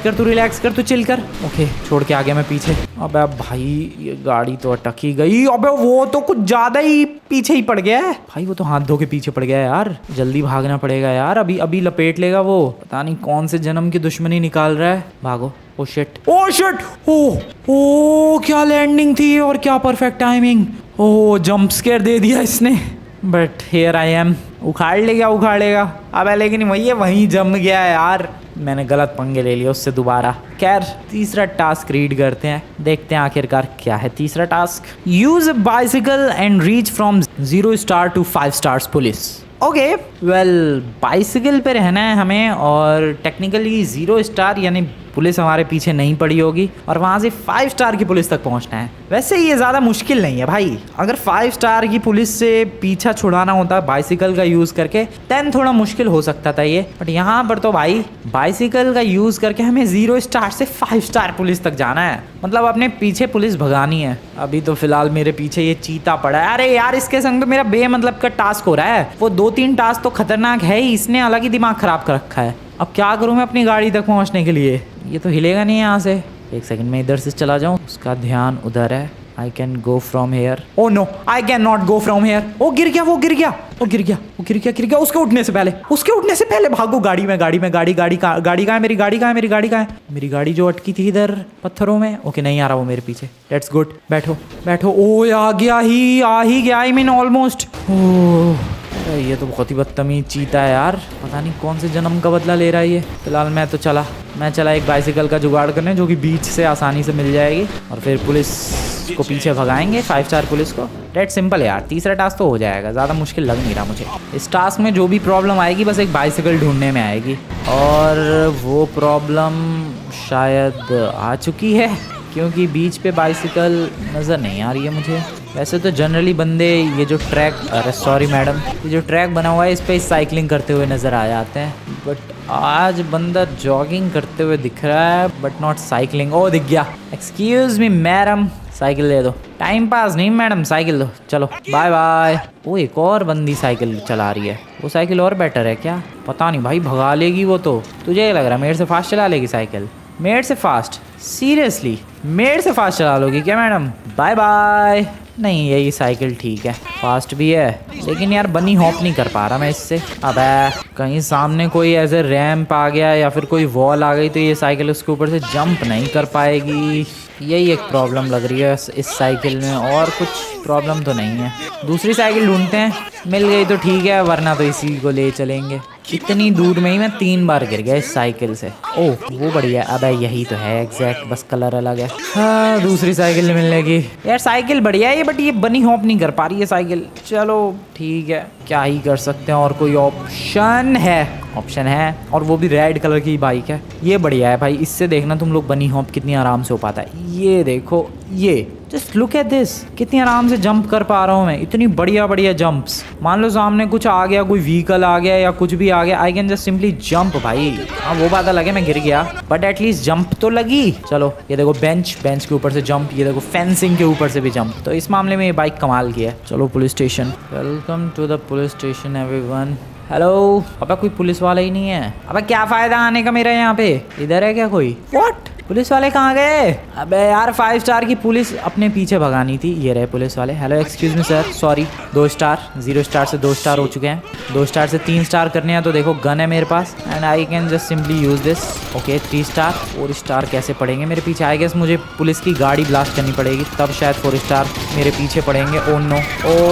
कर, तू चिल कर। ओके, छोड़ के आ गया मैं पीछे। अबे भाई ये गाड़ी तो अटक ही गई। अबे वो तो कुछ ज्यादा ही पीछे ही पड़ गया है भाई, वो तो हाथ धो के पीछे पड़ गया है यार। जल्दी भागना पड़ेगा यार, अब अभी अभी लपेट लेगा वो। पता नहीं कौन से जन्म की दुश्मनी निकाल रहा है। भागो। ओ शिट, ओ शिट, ओ क्या लैंडिंग थी और क्या परफेक्ट टाइमिंग। ओ जंप स्केयर दे दिया इसने, बट हियर आई एम। उखाड़ लेगा। अब लेकिन वहीं जम गया यार। मैंने गलत पंगे ले लिया उससे दोबारा। खैर तीसरा टास्क रीड करते हैं, देखते हैं आखिरकार क्या है तीसरा टास्क। Use a bicycle and reach from 0 star to 5 stars police. Okay well, bicycle पे रहना है हमें और टेक्निकली 0 स्टार यानी पुलिस हमारे पीछे नहीं पड़ी होगी और वहाँ से 5 स्टार की पुलिस तक पहुँचना है। वैसे ये ज़्यादा मुश्किल नहीं है भाई। अगर 5 स्टार की पुलिस से पीछा छुड़ाना होता बाइसिकल का यूज़ करके देन थोड़ा मुश्किल हो सकता था ये, बट यहाँ पर तो भाई बाइसिकल का यूज़ करके हमें 0 स्टार से 5 स्टार पुलिस तक जाना है। मतलब अपने पीछे पुलिस भगानी है। अभी तो फिलहाल मेरे पीछे ये चीता पड़ा है। अरे यार इसके संग तो मेरा बेमतलब का टास्क हो रहा है। वो 2-3 टास्क तो खतरनाक है ही, इसने अलग ही दिमाग खराब कर रखा है। अब क्या करूँ मैं अपनी गाड़ी तक पहुँचने के लिए? ये तो हिलेगा नहीं यहाँ से। एक सेकंड में इधर से चला जाऊँ, उसका ध्यान उधर है। I can go from here. Oh no, I can not go from here. Oh गिर गया। उसके उठने से पहले भागो। गाड़ी कहाँ है? मेरी गाड़ी मेरी गाड़ी जो अटकी थी इधर पत्थरों में। ओके नहीं आ रहा वो मेरे पीछे। Let's good. बैठो। ओ आ ही गया। I mean almost. ये तो बहुत ही बदतमीज चीता है यार। पता नहीं कौन से जन्म का बदला ले रहा है ये। फिलहाल मैं चला एक बाइसिकल का जुगाड़ करने जो कि बीच से आसानी से मिल जाएगी और फिर पुलिस को पीछे भगाएंगे 5 स्टार पुलिस को। डेट सिंपल है यार। तीसरा टास्क तो हो जाएगा, ज़्यादा मुश्किल लग नहीं रहा मुझे। इस टास्क में जो भी प्रॉब्लम आएगी बस एक बाइसिकल ढूंढने में आएगी और वो प्रॉब्लम शायद आ चुकी है क्योंकि बीच पे बाइसिकल नज़र नहीं आ रही है मुझे। वैसे तो जनरली बंदे ये जो ट्रैक, अरे सॉरी मैडम, ये जो ट्रैक बना हुआ है इस पे साइकिलिंग करते हुए नज़र आ जाते हैं, बट आज बंदा जॉगिंग करते हुए दिख रहा है बट नॉट साइकिलिंग। ओ दिख गया। एक्सक्यूज़ मी मैडम, साइकिल दे दो। टाइम पास नहीं मैडम, साइकिल दो। चलो बाय बाय। वो एक और बंदी साइकिल चला रही है। वो साइकिल और बेटर है क्या? पता नहीं भाई, भगा लेगी वो तो। तुझे ये लग रहा है मेरे से फास्ट चला लेगी साइकिल? मेरे से फास्ट? सीरियसली मेरे से फास्ट चला लोगी क्या मैडम? Bye bye. नहीं यही साइकिल ठीक है, फास्ट भी है, लेकिन यार बनी हॉप नहीं कर पा रहा मैं इससे। अबे कहीं सामने कोई ऐसे रैंप आ गया या फिर कोई वॉल आ गई तो ये साइकिल उसके ऊपर से जंप नहीं कर पाएगी। यही एक प्रॉब्लम लग रही है इस साइकिल में, और कुछ प्रॉब्लम तो नहीं है। दूसरी साइकिल ढूंढते हैं, मिल गई तो ठीक है वरना तो इसी को ले चलेंगे। इतनी दूर में ही मैं 3 बार गिर गया इस साइकिल से। ओह वो बढ़िया। अबे यही तो है एग्जैक्ट, बस कलर अलग है। हाँ दूसरी साइकिल मिलने की। यार साइकिल बढ़िया है बट ये बनी हॉप नहीं कर पा रही है साइकिल। चलो ठीक है, क्या ही कर सकते हैं। और कोई ऑप्शन है और वो भी रेड कलर की बाइक है। ये बढ़िया है भाई, इससे देखना तुम लोग बनी हॉप कितनी आराम से हो पाता है। ये देखो, ये जस्ट लुक एट दिस, कितनी आराम से जंप कर पा रहा हूँ मैं। इतनी बढ़िया जंप्स। मान लो सामने कुछ आ गया, कोई व्हीकल आ गया या कुछ भी आ गया, आई कैन जस्ट सिंपली जंप भाई। हाँ वो बात अलग है मैं गिर गया बट एटलीस्ट जंप तो लगी। चलो ये देखो बेंच के ऊपर से जंप, ये देखो फेंसिंग के ऊपर से भी जंप। तो इस मामले में ये बाइक कमाल की है। चलो police station. Welcome to the police station everyone. Hello. अबे कोई पुलिस वाला ही नहीं है। अबे क्या फायदा आने का मेरा यहाँ पे? इधर है क्या कोई? व्हाट? पुलिस वाले कहाँ गए? अबे यार 5 स्टार की पुलिस अपने पीछे भगानी थी। ये रहे पुलिस वाले। Hello excuse me sir, sorry. 2 star, 0 star से 2 स्टार हो चुके हैं। 2 स्टार से 3 स्टार करने हैं तो देखो गन है मेरे पास and I can just simply use this. Okay 3 star. 4 star कैसे पड़ेंगे मेरे पीछे? आई गेस मुझे पुलिस की गाड़ी ब्लास्ट करनी पड़ेगी तब शायद 4 स्टार मेरे पीछे पड़ेंगे। ओ नो।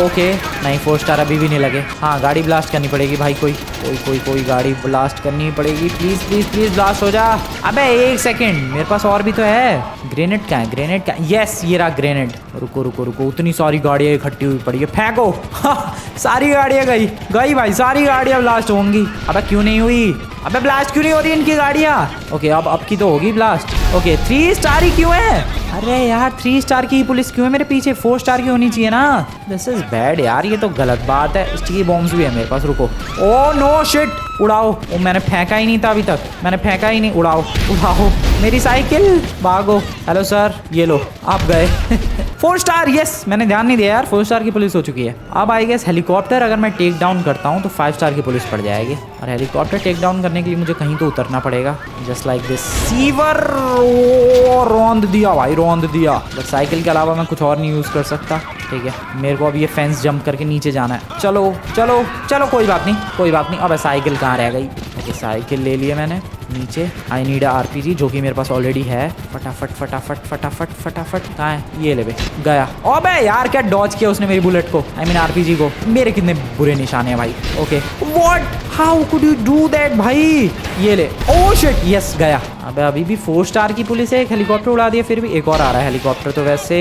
ओके नहीं 4 स्टार अभी भी नहीं लगे। हाँ गाड़ी ब्लास्ट करनी पड़ेगी भाई, कोई गाड़ी ब्लास्ट करनी पड़ेगी। प्लीज ब्लास्ट हो जा। अबे 1 सेकेंड, मेरे पास और भी तो है। ग्रेनेड क्या है? ग्रेनेड क्या? यस ये रहा ग्रेनेड। रुको। उतनी सारी गाड़ियाँ इकट्ठी हुई पड़ी है, फेंको। सारी गाड़ियाँ गई भाई, सारी गाड़ियाँ ब्लास्ट होंगी। अबे क्यों नहीं हुई? अबे ब्लास्ट क्यों नहीं हो रही इनकी गाड़ियाँ? ओके अब की तो होगी ब्लास्ट। ओके 3 स्टार ही क्यों है? अरे यार 3 स्टार की पुलिस क्यों है मेरे पीछे? 4 स्टार की होनी चाहिए ना। दिस इज बैड यार, ये तो गलत बात है। स्टिकी बॉम्ब्स भी है मेरे पास। रुको। ओ नो शिट, उड़ाओ। ओ मैंने फेंका ही नहीं था अभी तक, मैंने फेंका ही नहीं। उड़ाओ मेरी साइकिल, भागो। हेलो सर, ये लो आप गए। 4 स्टार, यस मैंने ध्यान नहीं दिया यार। 4 स्टार की पुलिस हो चुकी है। अब आई गेस हेलीकॉप्टर अगर मैं टेक डाउन करता हूँ तो 5 स्टार की पुलिस पड़ जाएगी। और हेलीकॉप्टर टेक डाउन करने के लिए मुझे कहीं तो उतरना पड़ेगा, जस्ट लाइक दिस। सीवर रौंद दिया भाई, रौंद दिया। बट साइकिल के अलावा मैं कुछ और नहीं यूज़ कर सकता। ठीक है, मेरे को अब ये फेंस जंप करके नीचे जाना है। चलो चलो चलो, कोई बात नहीं कोई बात नहीं। अब साइकिल कहाँ रह गई? ओके, साइकिल ले लिए मैंने। नीचे आई नीड RPG, जो कि मेरे पास ऑलरेडी है। फटाफट फटाफट फटाफट फटाफट, कहाँ है? ये ले बे, गया। ओबे यार, क्या डॉज किया उसने मेरी बुलेट को, आई मीन RPG को। मेरे कितने बुरे निशाने हैं भाई। Okay, what, how could you do that भाई? ये ले, ओह शिट, यस, गया। अबे अभी भी 4 स्टार की पुलिस है, एक हेलीकॉप्टर उड़ा दिया, फिर भी एक और आ रहा है हेलीकॉप्टर तो वैसे।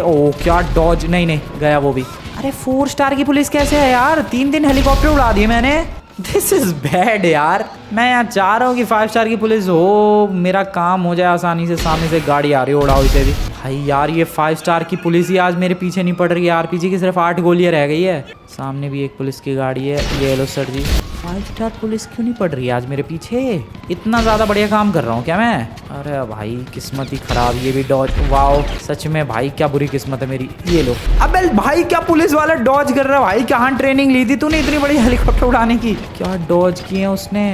ओह क्या डॉज, नहीं नहीं, गया वो भी। अरे 4 स्टार की पुलिस कैसे है यार? 3 हेलीकॉप्टर उड़ा दिए मैंने। दिस इज बैड यार। मैं यहाँ चाह रहा हूँ कि 5 स्टार की पुलिस हो, मेरा काम हो जाए आसानी से। सामने से गाड़ी आ रही है, उड़ाओ इसे भी। भाई यार, ये 5 स्टार की पुलिस ही आज मेरे पीछे नहीं पड़ रही है। RPG की सिर्फ 8 गोलियां रह गई है। सामने भी एक पुलिस की गाड़ी है। ये लो सर जी। 5 स्टार पुलिस क्यों नहीं पड़ रही है आज मेरे पीछे? इतना ज़्यादा बढ़िया काम कर रहा हूँ क्या मैं? अरे भाई किस्मत ही खराब। ये भी डॉज, वाओ सच में भाई क्या बुरी किस्मत है मेरी। ये लो। अबे भाई, क्या पुलिस वाला डॉज कर रहा है भाई? कहाँ ट्रेनिंग ली थी तूने इतनी बड़ी हेलीकॉप्टर उड़ाने की? क्या डॉज किए उसने?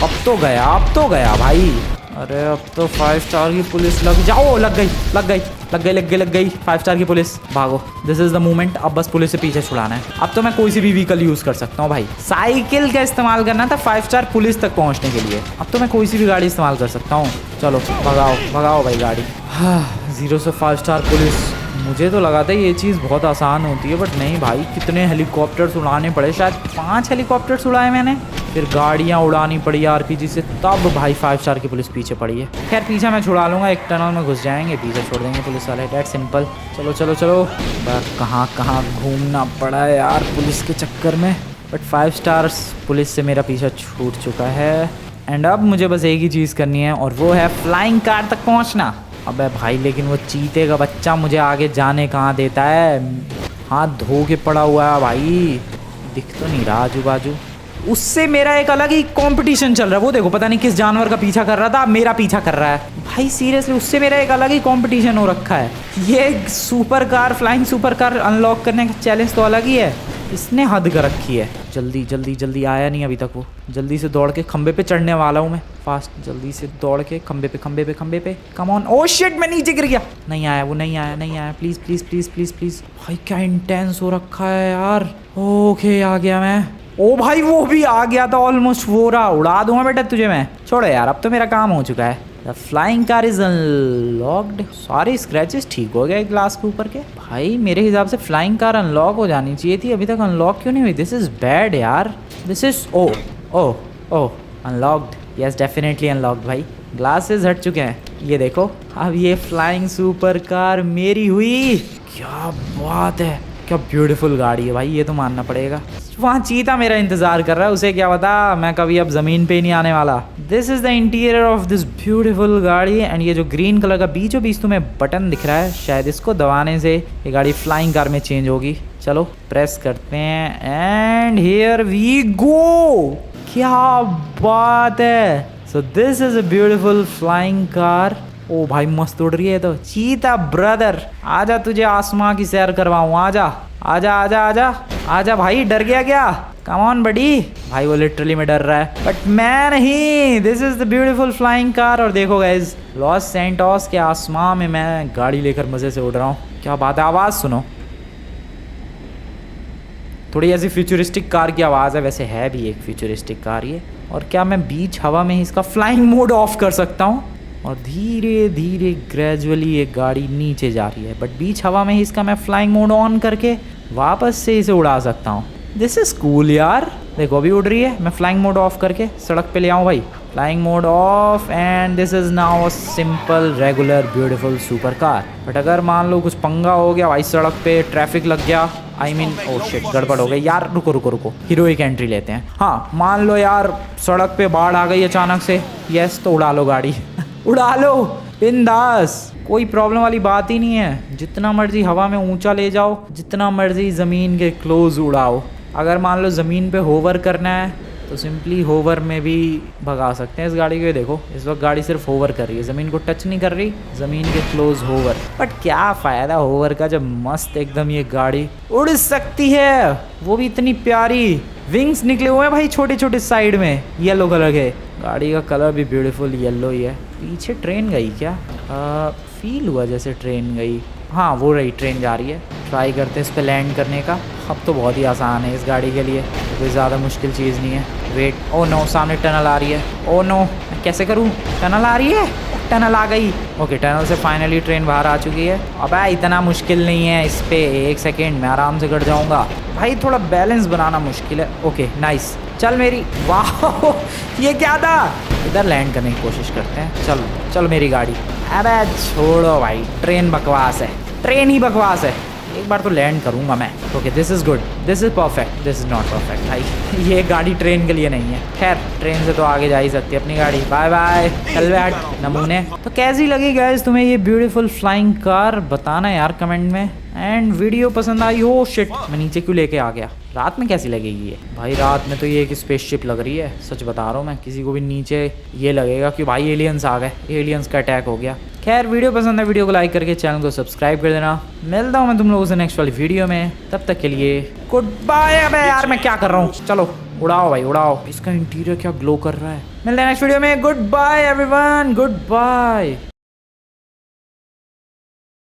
अब तो गया, अब तो गया भाई। अरे अब तो 5 स्टार की पुलिस लग जाओ। लग गई लग गई लग गई लग गई लग गई 5 स्टार की पुलिस। भागो, दिस इज द मोमेंट। अब बस पुलिस से पीछे छुड़ाना है। अब तो मैं कोई सी भी व्हीकल यूज कर सकता हूँ भाई। साइकिल का इस्तेमाल करना था 5 स्टार पुलिस तक पहुँचने के लिए। अब तो मैं कोई सी भी गाड़ी इस्तेमाल कर सकता हूँ। चलो भगाओ भगाओ भाई गाड़ी। 0 से 5 स्टार पुलिस। मुझे तो लगा था ये चीज़ बहुत आसान होती है, बट नहीं भाई, कितने हेलीकॉप्टर्स उड़ाने पड़े। शायद 5 हेलीकॉप्टर्स उड़ाए मैंने, फिर गाड़ियाँ उड़ानी पड़ी RPG से, तब भाई 5 स्टार की पुलिस पीछे पड़ी है। खैर पीछे मैं छुड़ा लूँगा, एक टनल में घुस जाएंगे, पीछे छोड़ देंगे पुलिस वाले। That simple. चलो चलो चलो। कहाँ कहाँ घूमना पड़ा है यार पुलिस के चक्कर में। बट 5 स्टार्स पुलिस से मेरा पीछा छूट चुका है। एंड अब मुझे बस एक ही चीज़ करनी है, और वो है फ्लाइंग कार तक पहुँचना। अबे भाई, लेकिन वो चीते का बच्चा मुझे आगे जाने कहाँ देता है? हाथ धो के पड़ा हुआ है भाई, दिख तो नहीं रहा आजू बाजू। उससे मेरा एक अलग ही कंपटीशन चल रहा है। वो देखो, पता नहीं किस जानवर का पीछा कर रहा था, अब मेरा पीछा कर रहा है भाई। सीरियसली, उससे मेरा एक अलग ही कंपटीशन हो रखा है। ये super car, flying super car unlock करने का चैलेंज तो अलग ही है। इसने हद कर रखी है। जल्दी जल्दी जल्दी, आया नहीं अभी तक वो। जल्दी से दौड़ के खंबे पे चढ़ने वाला हूँ मैं। फास्ट, जल्दी से दौड़ के खंबे पे खंबे पे खंबे पे। Come on. ओह शिट, मैं नीचे गिर गया। नहीं आया वो, नहीं आया नहीं आया। Please please please please please. भाई क्या इंटेंस हो रखा है यार। ओके, आ गया मैं। ओ भाई, वो भी आ गया था ऑलमोस्ट। वो रहा, उड़ा दूंगा बेटा तुझे मैं। छोड़ो यार, अब तो मेरा काम हो चुका है। The flying car is unlocked. सारे स्क्रैचेस ठीक हो गए ग्लास के ऊपर के। भाई मेरे हिसाब से फ्लाइंग कार अनलॉक हो जानी चाहिए थी, अभी तक अनलॉक क्यों नहीं हुई? दिस इज बैड यार। This is oh oh oh unlocked. Yes, definitely unlocked भाई। ग्लासेस हट चुके हैं, ये देखो। अब ये फ्लाइंग सुपर कार मेरी हुई। क्या बात है, क्या ब्यूटीफुल गाड़ी है भाई, ये तो मानना पड़ेगा। वहाँ चीता मेरा इंतजार कर रहा है, उसे क्या पता मैं कभी अब जमीन पे ही नहीं आने वाला। This is the interior of this beautiful गाड़ी। एंड ये जो ग्रीन कलर का बीचों बीच तुम्हें बटन दिख रहा है, शायद इसको दबाने से ये गाड़ी फ्लाइंग कार में चेंज होगी। चलो प्रेस करते हैं एंड हियर वी गो। क्या बात है। So this is a beautiful flying car. Oh भाई मस्त उड़ रही है तो। चीता ब्रदर, आजा तुझे आसमां की सैर करवाऊं। आजा आजा आजा आजा आजा भाई, डर गया क्या? कम ऑन बडी। भाई वो लिटरली में डर रहा है, बट मैं नहीं। This is the beautiful flying car. और देखो गाइज, लॉस सैंटोस के आसमां में मैं गाड़ी लेकर मजे से उड़ रहा हूँ। क्या बात है, आवाज़ सुनो। थोड़ी ऐसी फ्यूचरिस्टिक कार की आवाज़ है, वैसे है भी एक फ्यूचरिस्टिक कार ये। और क्या मैं बीच हवा में ही इसका फ्लाइंग मोड ऑफ कर सकता हूँ? और धीरे धीरे ग्रेजुअली ये गाड़ी नीचे जा रही है, बट बीच हवा में ही इसका मैं फ्लाइंग मोड ऑन करके वापस से इसे उड़ा सकता हूँ। दिस इज कूल यार। देखो अभी उड़ रही है, मैं फ्लाइंग मोड ऑफ करके सड़क पे ले आऊँ भाई। Flying mode of and this is now a simple regular beautiful super car. But अगर मान लो कुछ पंगा हो गया भाई, सड़क पे ट्रैफिक लग गया, आई मीन ओ शिट, गड़बड़ हो गई यार। रुको रुको रुको, हीरोइक एंट्री लेते हैं। हाँ मान लो यार सड़क पे बाढ़ आ गई अचानक से, यस, तो उड़ा लो गाड़ी उड़ा लो बिंदास, कोई प्रॉब्लम वाली बात ही नहीं है। जितना मर्जी हवा में ऊंचा ले जाओ, जितना मर्जी ज़मीन के क्लोज उड़ाओ। अगर मान लो ज़मीन पे होवर करना है तो सिंपली होवर में भी भगा सकते हैं इस गाड़ी को। ये देखो इस वक्त गाड़ी सिर्फ होवर कर रही है, ज़मीन को टच नहीं कर रही, ज़मीन के क्लोज होवर। बट क्या फ़ायदा होवर का जब मस्त एकदम ये गाड़ी उड़ सकती है, वो भी इतनी प्यारी। विंग्स निकले हुए हैं भाई छोटे छोटे साइड में, येलो कलर के। गाड़ी का कलर भी ब्यूटीफुल येलो ही है। पीछे ट्रेन गई क्या? फील हुआ जैसे ट्रेन गई। हाँ वो रही, ट्रेन जा रही है। ट्राई करते हैं इस पर लैंड करने का। अब तो बहुत ही आसान है इस गाड़ी के लिए, कोई ज़्यादा मुश्किल चीज़ नहीं है। वेट, ओ नो सामने टनल आ रही है। ओ नो कैसे करूँ? टनल आ रही है, टनल आ गई। ओके टनल से फाइनली ट्रेन बाहर आ चुकी है। अबे इतना मुश्किल नहीं है इस पे, 1 सेकेंड में आराम से कट जाऊँगा। भाई थोड़ा बैलेंस बनाना मुश्किल है। ओके नाइस, चल मेरी। वाह ये क्या था? इधर लैंड करने की कोशिश करते हैं। चल चल मेरी गाड़ी। अबे छोड़ो भाई, ट्रेन बकवास है, ट्रेन ही बकवास है। एक बार तो लैंड करूंगा मैं। Okay this is good, this is perfect, this is not perfect भाई। ये गाड़ी ट्रेन के लिए नहीं है। खैर ट्रेन से तो आगे जा ही सकती है अपनी गाड़ी। बाय बाय, चल बैठ नमूने। तो कैसी लगी गाइस तुम्हें ये ब्यूटीफुल फ्लाइंग कार? बताना यार कमेंट में। एंड वीडियो पसंद आई हो, शिट मैं नीचे क्यों लेके आ गया? रात में कैसी लगेगी ये भाई? रात में तो ये एक स्पेसशिप लग रही है, सच बता रहा हूँ मैं। किसी को भी नीचे ये लगेगा कि भाई एलियंस आ गए, एलियंस का अटैक हो गया। खैर वीडियो पसंद है, वीडियो को लाइक करके चैनल को सब्सक्राइब कर देना। मिलता हूँ मैं तुम लोगों से नेक्स्ट वाली वीडियो में, तब तक के लिए गुड बाय। अबे यार मैं क्या कर रहा हूँ? चलो उड़ाओ भाई उड़ाओ। इसका इंटीरियर क्या ग्लो कर रहा है। मिलते हैं नेक्स्ट वीडियो में। Goodbye everyone, good bye.